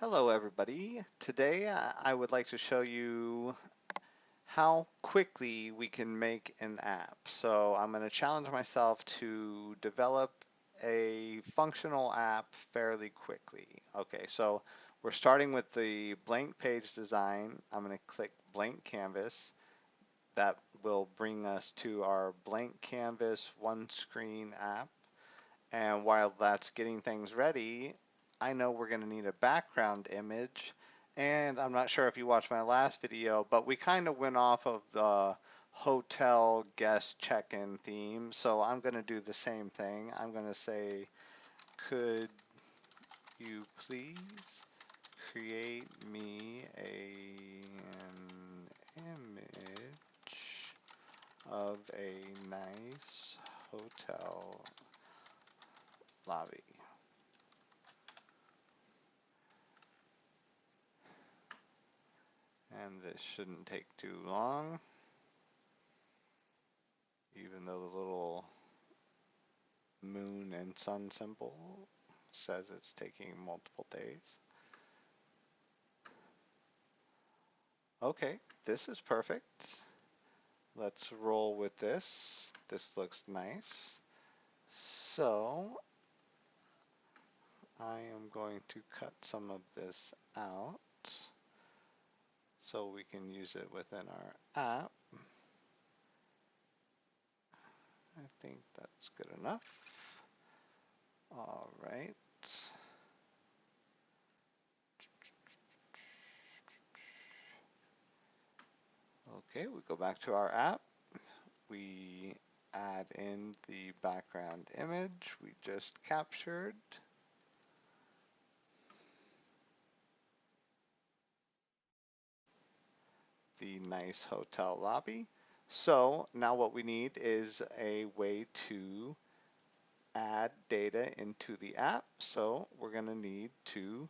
Hello everybody. Today I would like to show you how quickly we can make an app. So I'm going to challenge myself to develop a functional app fairly quickly. Okay, so we're starting with the blank page design. I'm going to click blank canvas. That will bring us to our blank canvas one screen app. And while that's getting things ready, I know we're going to need a background image. And I'm not sure if you watched my last video, but we kind of went off of the hotel guest check-in theme. So I'm going to do the same thing. I'm going to say, could you please create me an image of a nice hotel lobby? And this shouldn't take too long, even though the little moon and sun symbol says it's taking multiple days. Okay, this is perfect. Let's roll with this. This looks nice. So I am going to cut some of this out so we can use it within our app. I think that's good enough. All right. Okay, we go back to our app. We add in the background image we just captured. The nice hotel lobby. So now what we need is a way to add data into the app. So we're going to need to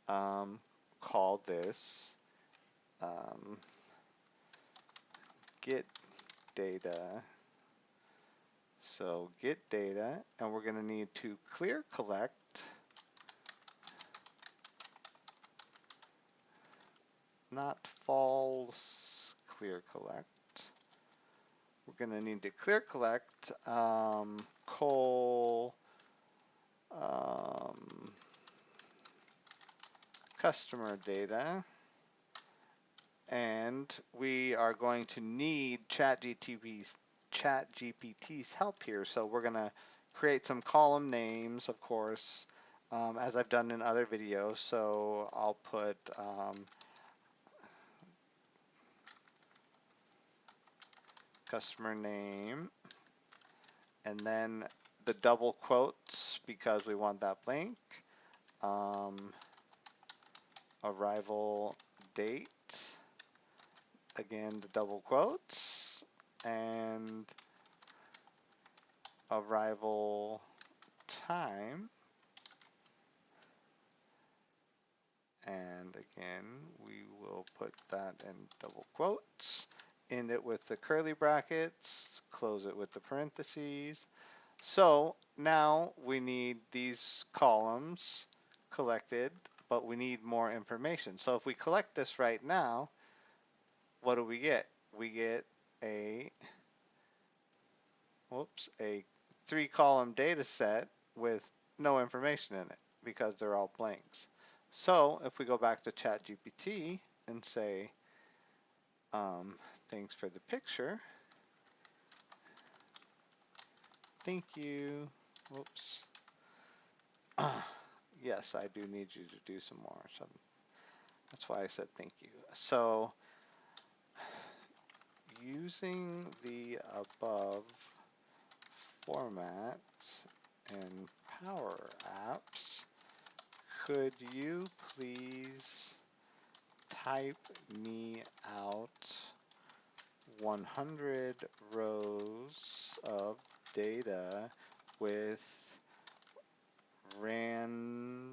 call this get data. So get data, and we're going to need to clear collect, not false clear collect. We're going to need to clear collect col customer data, and we are going to need ChatGPT's help here. So we're going to create some column names, of course, as I've done in other videos. So I'll put customer name, and then the double quotes because we want that blank. Arrival date, again the double quotes, and arrival time, and again we will put that in double quotes, end it with the curly brackets, close it with the parentheses. So now we need these columns collected, but we need more information. So if we collect this right now, what do we get? We get a a 3-column data set with no information in it because they're all blanks. So if we go back to ChatGPT and say, thanks for the picture, thank you, whoops, yes, I do need you to do some more. So that's why I said thank you. So using the above formats in Power Apps, could you please type me out 100 rows of data with random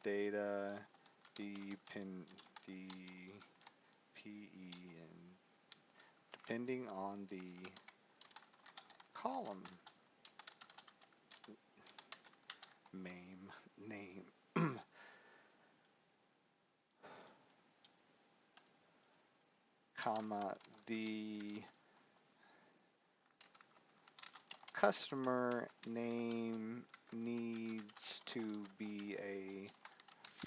data depending on the column comma, the customer name needs to be a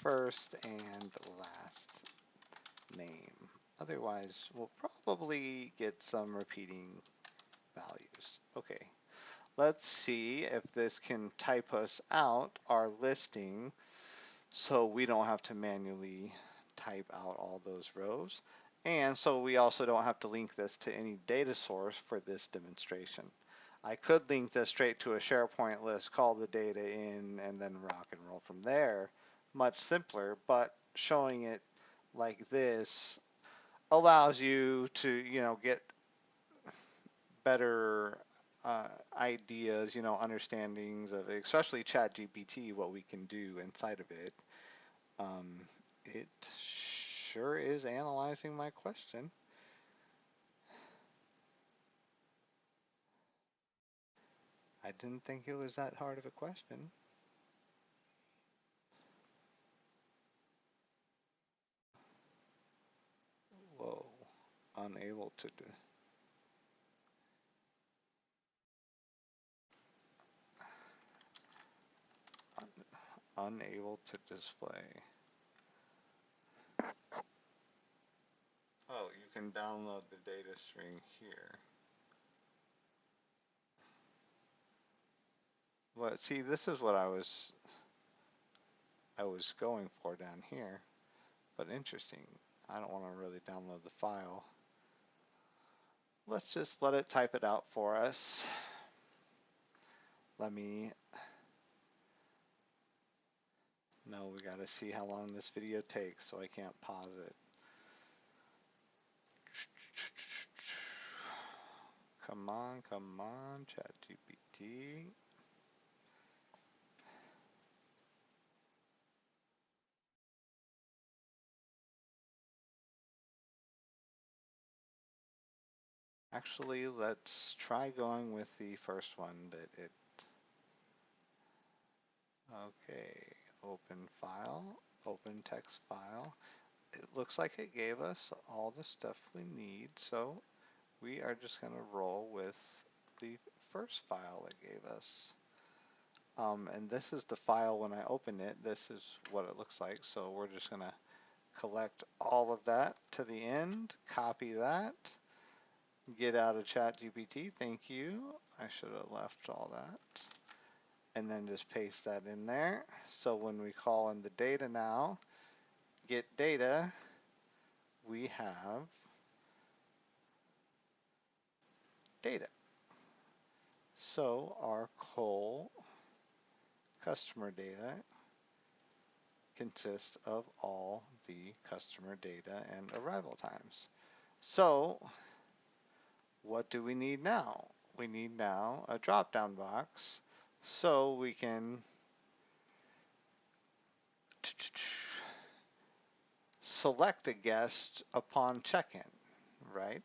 first and last name. Otherwise, we'll probably get some repeating values. Okay, let's see if this can type us out our listing so we don't have to manually type out all those rows. And so we also don't have to link this to any data source for this demonstration. I could link this straight to a SharePoint list, call the data in, and then rock and roll from there. Much simpler, but showing it like this allows you to, get better ideas, understandings of it, especially ChatGPT, what we can do inside of it. It sure is analyzing my question. I didn't think it was that hard of a question. Whoa, unable to do. Unable to display. Oh, you can download the data string here. Well, see, this is what I was going for down here, but interesting. I don't want to really download the file. Let's just let it type it out for us. Let me, no, we got to see how long this video takes, so I can't pause it. Come on, ChatGPT. Actually, let's try going with the first one that it. Okay, open file, open text file. It looks like it gave us all the stuff we need, so we are just going to roll with the first file it gave us. And this is the file when I open it. This is what it looks like. So we're just going to collect all of that to the end, copy that, get out of ChatGPT. Thank you. I should have left all that. And then just paste that in there. So when we call in the data now, get data, we have data. So our coal customer data consists of all the customer data and arrival times. So what do we need now? We need now a drop-down box so we can select a guest upon check-in, right?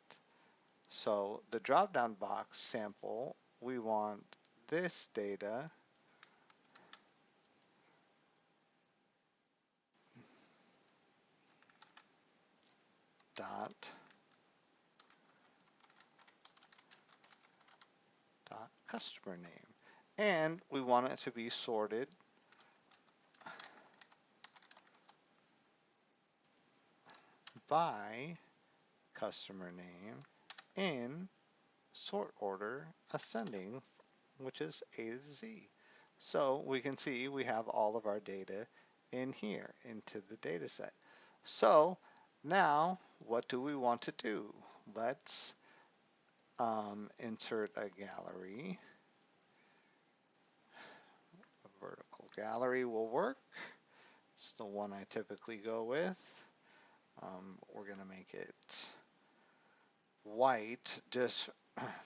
So the drop-down box sample, we want this data dot customer name. And we want it to be sorted by customer name in sort order ascending, which is A to Z. So we can see we have all of our data in here into the data set. So now what do we want to do? Let's insert a gallery. A vertical gallery will work. It's the one I typically go with. We're going to make it white just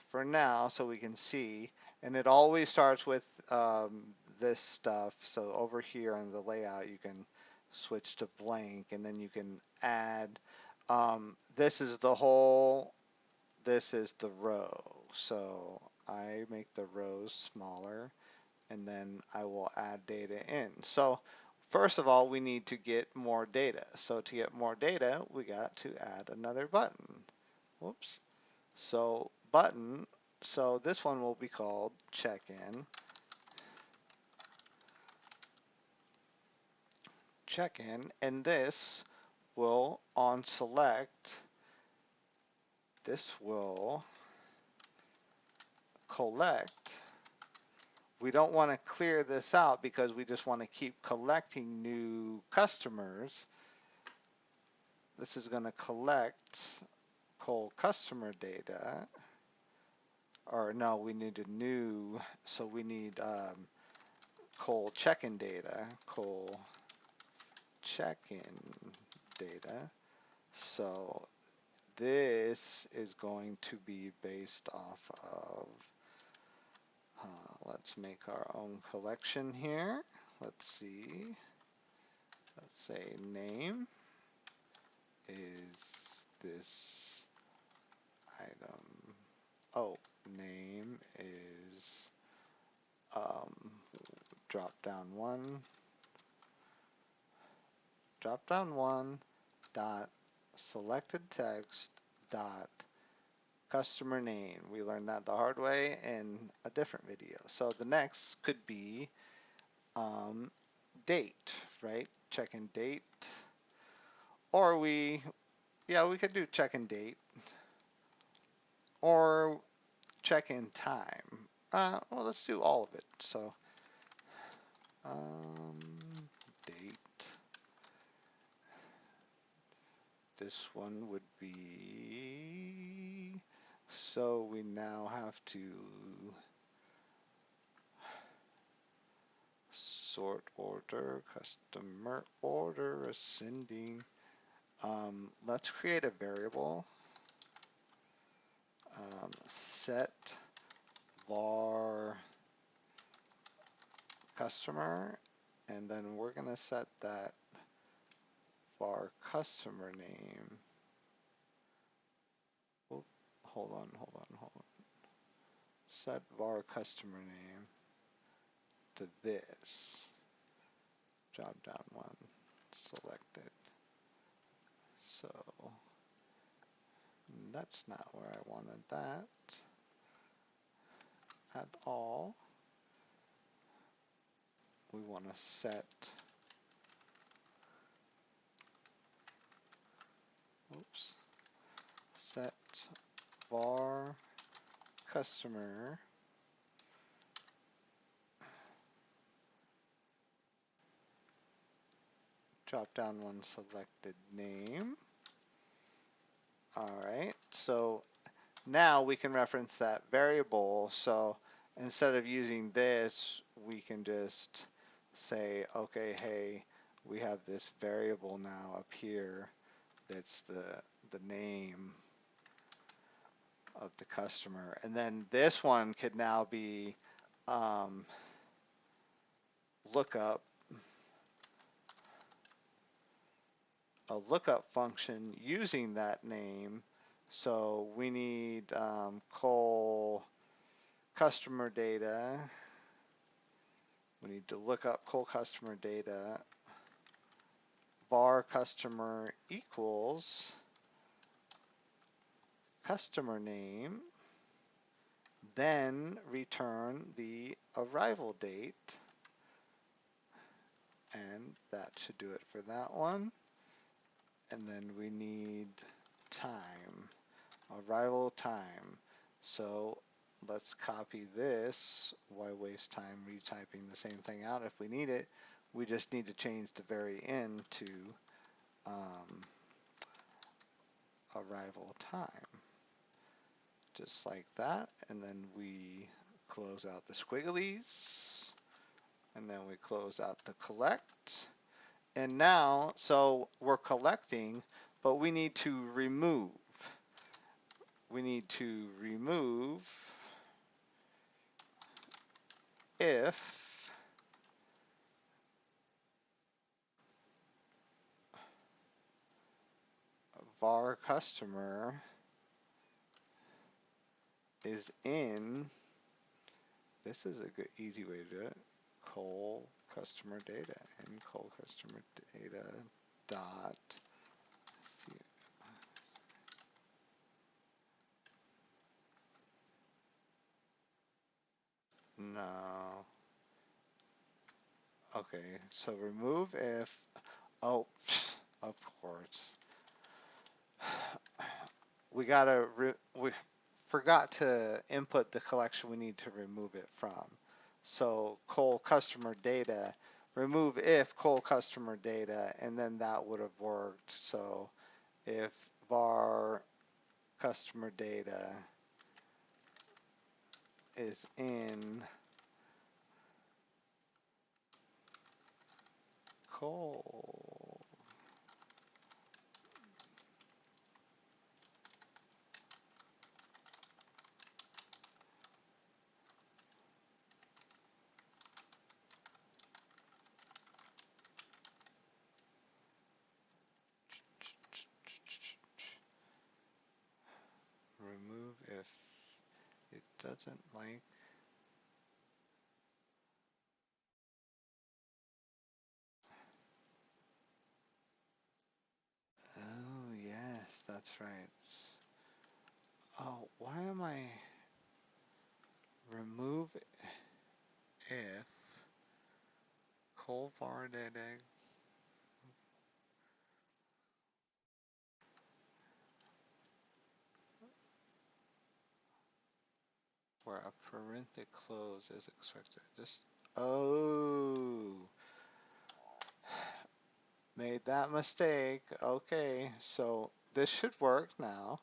for now so we can see. And it always starts with this stuff. So over here on the layout, you can switch to blank and then you can add. This is the whole, this is the row. So I make the rows smaller and then I will add data in. So first of all, we need to get more data. So to get more data, we got to add another button. whoops. So button, so this one will be called check-in. Check-in, and this will on select, this will collect. We don't want to clear this out because we just want to keep collecting new customers. This is going to collect cold customer data. Or no, we need a new, so we need cold check-in data, cold check-in data. So this is going to be based off of, let's make our own collection here. Let's see. Let's say name is this item. Oh, name is drop down one dot selected text dot customer name. We learned that the hard way in a different video. So the next could be date, right? Check in date. Or we could do check in date. Or check in time. Well, let's do all of it. So date. This one would be, so we now have to sort order, customer order, ascending. Let's create a variable, set var customer, and then we're going to set that var customer name. Oh, hold on. Set var customer name to this. Drop down one, selected. So that's not where I wanted that at all. We want to set, set var customer drop down one, selected name. All right, so now we can reference that variable. So instead of using this, we can just say, okay, hey, we have this variable now up here that's the name of the customer. And then this one could now be lookup, a lookup function using that name. So we need coal customer data. We need to look up coal customer data. Var customer equals customer name, then return the arrival date, and that should do it for that one. And then we need time, arrival time. So let's copy this. Why waste time retyping the same thing out if we need it? We just need to change the very end to arrival time. Just like that. And then we close out the squigglies. And then we close out the collect. And now, so we're collecting, but we need to remove. We need to remove if var customer is in, this is a good easy way to do it, coal customer data, and coal customer data dot No. Okay, so remove if, oh, of course. We forgot to input the collection we need to remove it from. So col customer data, remove if col customer data, and then that would have worked. So if var customer data is in col, remove if it doesn't like, oh yes, that's right. Oh, why am I remove if col var data where a parenthetic close is expected. Just, oh, made that mistake. Okay, so this should work now.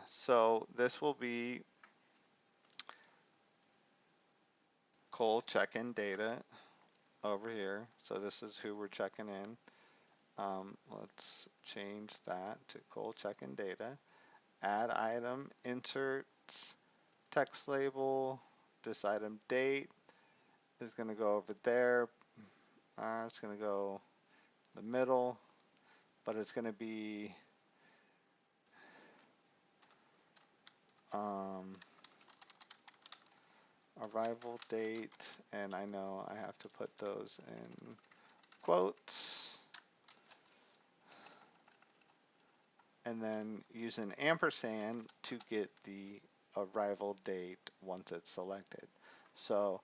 So this will be col check-in data over here. So this is who we're checking in. Let's change that to col check-in data. Add item, insert text label. This item date is going to go over there. It's going to go the middle, but it's going to be arrival date, and I know I have to put those in quotes, and then use an ampersand to get the arrival date once it's selected. So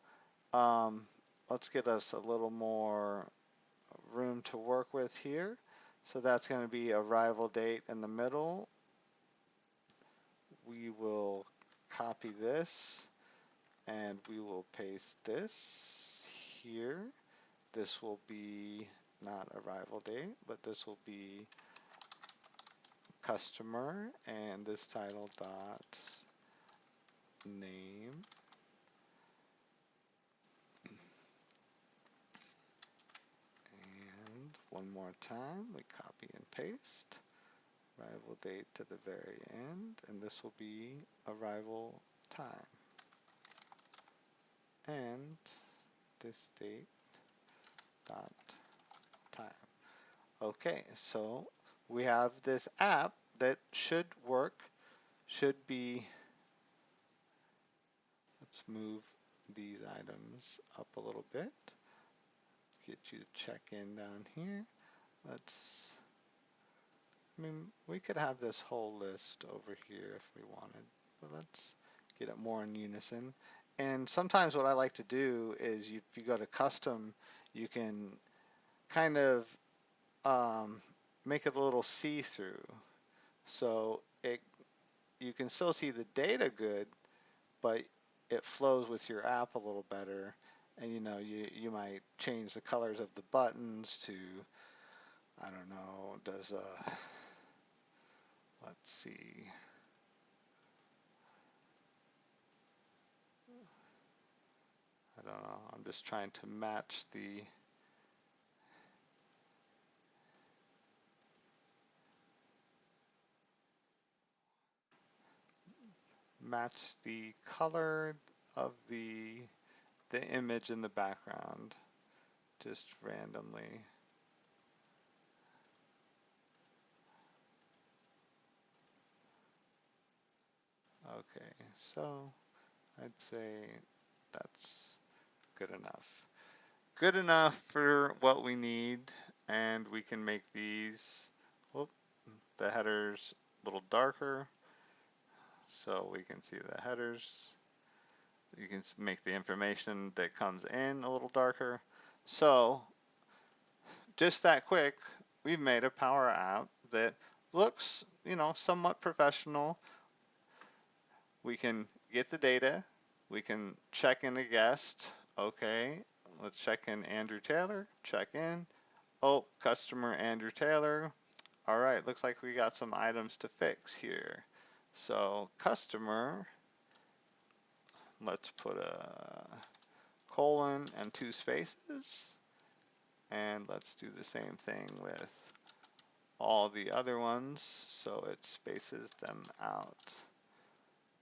let's get us a little more room to work with here. So that's going to be arrival date in the middle. We will copy this and we will paste this here. This will be not arrival date, but this will be customer, and this title dot name. And one more time, we copy and paste. Arrival date to the very end, and this will be arrival time. And this date dot time. Okay, so we have this app that should work, should be, let's move these items up a little bit, get you to check in down here. Let's, I mean, we could have this whole list over here if we wanted, but let's get it more in unison. And sometimes what I like to do is if you go to custom, you can kind of make it a little see-through. So you can still see the data good, but it flows with your app a little better. And you might change the colors of the buttons to, I don't know, let's see. I don't know, I'm just trying to match the color of the image in the background just randomly. Okay, so I'd say that's good enough. Good enough for what we need, and we can make these, whoop, the headers a little darker so we can see the headers. You can make the information that comes in a little darker. So just that quick, we've made a Power App that looks, somewhat professional. We can get the data. We can check in a guest. Okay, let's check in Andrew Taylor. Check in. Oh, customer Andrew Taylor. All right, looks like we got some items to fix here. So customer, let's put a colon and 2 spaces. And let's do the same thing with all the other ones so it spaces them out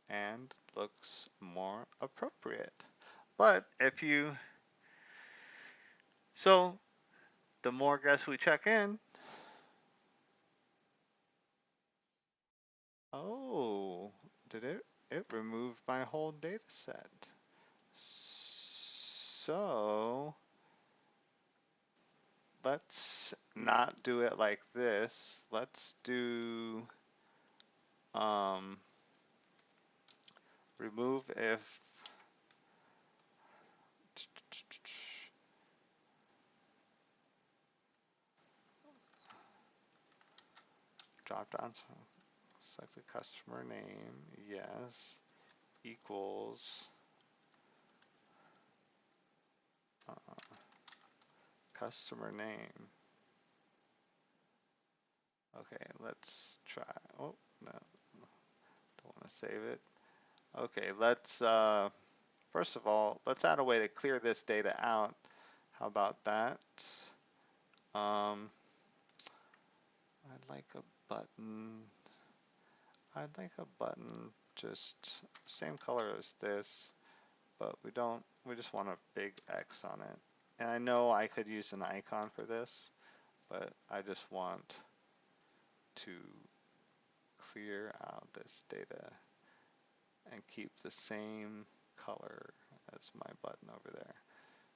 and looks more appropriate. But so the more guests we check in, oh, it removed my whole data set. So let's not do it like this. Let's do remove if drop down, select the customer name, yes, equals customer name. Okay, let's try. Oh, no, don't want to save it. Okay, let's, first of all, let's add a way to clear this data out. How about that? I'd like a button. I'd like a button just same color as this, but we just want a big X on it. And I know I could use an icon for this, but I just want to clear out this data and keep the same color as my button over there.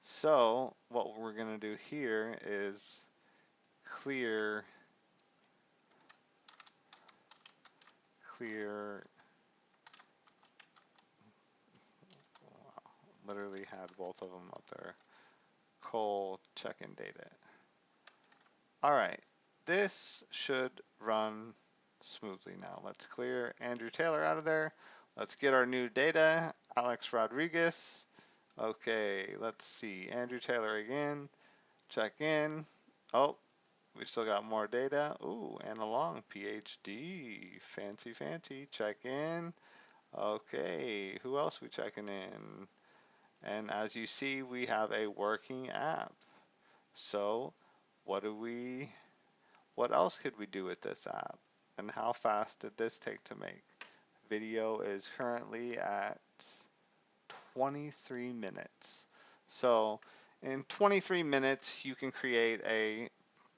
So what we're going to do here is clear wow, literally had both of them up there, col check-in data. All right, this should run smoothly now. Let's clear Andrew Taylor out of there. Let's get our new data, Alex Rodriguez. Okay, let's see, Andrew Taylor again, check in. Oh, we still got more data. Ooh, Anna Long, PhD, fancy, fancy, check in. Okay, who else we checking in? And as you see, we have a working app. So what else could we do with this app? And how fast did this take to make? Video is currently at 23 minutes. So in 23 minutes, you can create a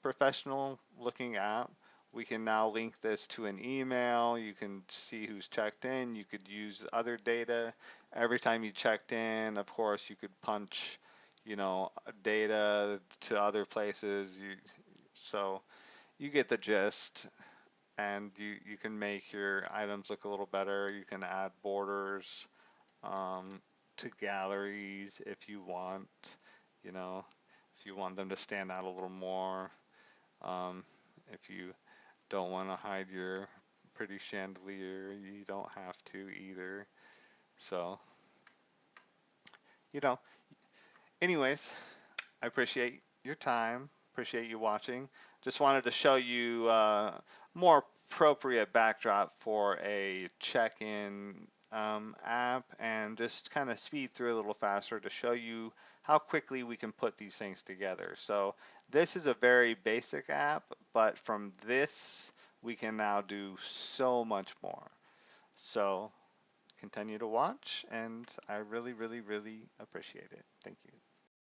professional looking app. We can now link this to an email. You can see who's checked in. You could use other data. Every time you checked in, of course, you could punch, data to other places. So you get the gist, and you can make your items look a little better. You can add borders to galleries if you want, if you want them to stand out a little more. If you don't want to hide your pretty chandelier, you don't have to either. So, you know, anyways, I appreciate your time. Appreciate you watching. Just wanted to show you more appropriate backdrop for a check-in app, and just kind of speed through a little faster to show you how quickly we can put these things together. So this is a very basic app, but from this we can now do so much more. So continue to watch, and I really, really, really appreciate it. Thank you.